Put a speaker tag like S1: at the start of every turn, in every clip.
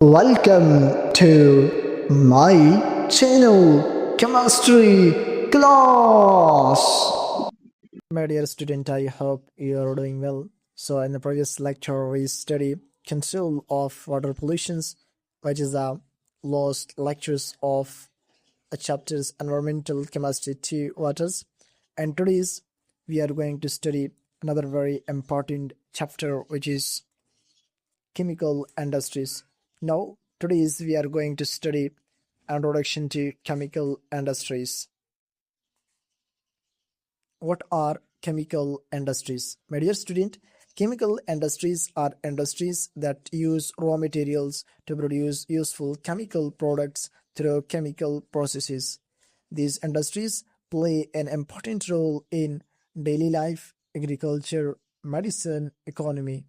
S1: Welcome to my channel, Chemistry Class. My dear student, I hope you are doing well. So in the previous lecture, we studied control of water pollutions, which is the last lectures of a chapter's environmental chemistry 2 waters. And today's we are going to study another very important chapter, which is chemical industries. Now, today we are going to study introduction to chemical industries. What are chemical industries? My dear student, chemical industries are industries that use raw materials to produce useful chemical products through chemical processes. These industries play an important role in daily life, agriculture, medicine, economy.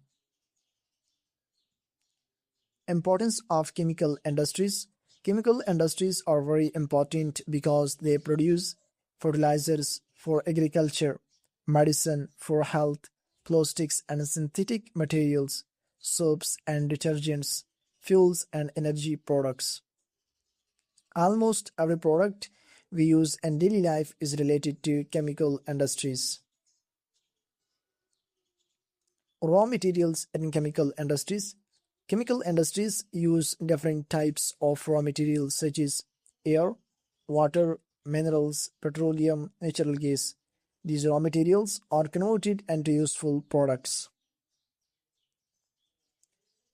S1: Importance of chemical industries. Chemical industries are very important because they produce fertilizers for agriculture, medicine for health, plastics and synthetic materials, soaps and detergents, fuels and energy products. Almost every product we use in daily life is related to chemical industries. Raw materials in chemical industries. Chemical industries use different types of raw materials such as air, water, minerals, petroleum, natural gas. These raw materials are converted into useful products.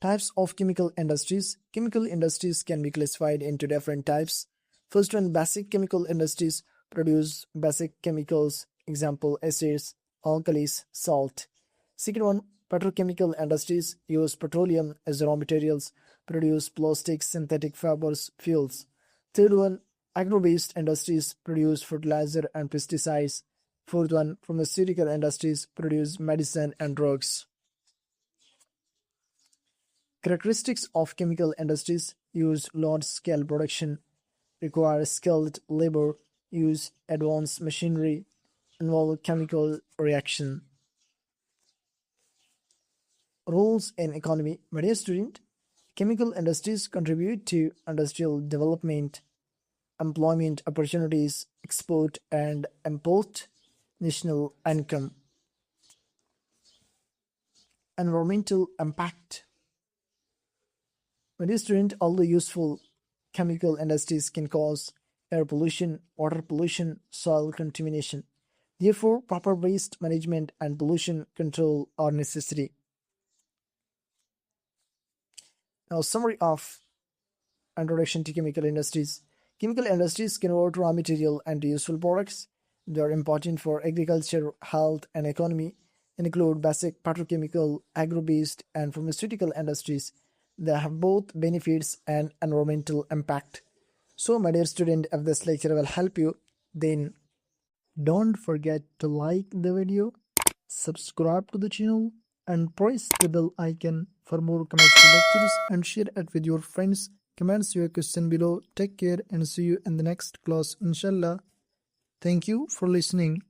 S1: Types of chemical industries. Chemical industries can be classified into different types. First one, basic chemical industries produce basic chemicals, example acids, alkalis, salt. Second one, petrochemical industries use petroleum as raw materials, produce plastics, synthetic fibers, fuels. Third one, agro-based industries produce fertilizer and pesticides. Fourth one, pharmaceutical industries produce medicine and drugs. Characteristics of chemical industries: use large-scale production, require skilled labor, use advanced machinery, involve chemical reaction. Roles in economy. My dear student, chemical industries contribute to industrial development, employment opportunities, export and import, national income. Environmental impact. My dear student, although useful, chemical industries can cause air pollution, water pollution, soil contamination. Therefore, proper waste management and pollution control are necessary. Now, summary of introduction to chemical industries. Chemical industries convert raw material into useful products. They are important for agriculture, health, and economy. Include basic petrochemical, agro-based, and pharmaceutical industries. They have both benefits and environmental impact. So, my dear student, if this lecture will help you, then don't forget to like the video, subscribe to the channel, and press the bell icon for more chemistry lectures and share it with your friends. Comments your question below. Take care and see you in the next class, inshallah. Thank you for listening.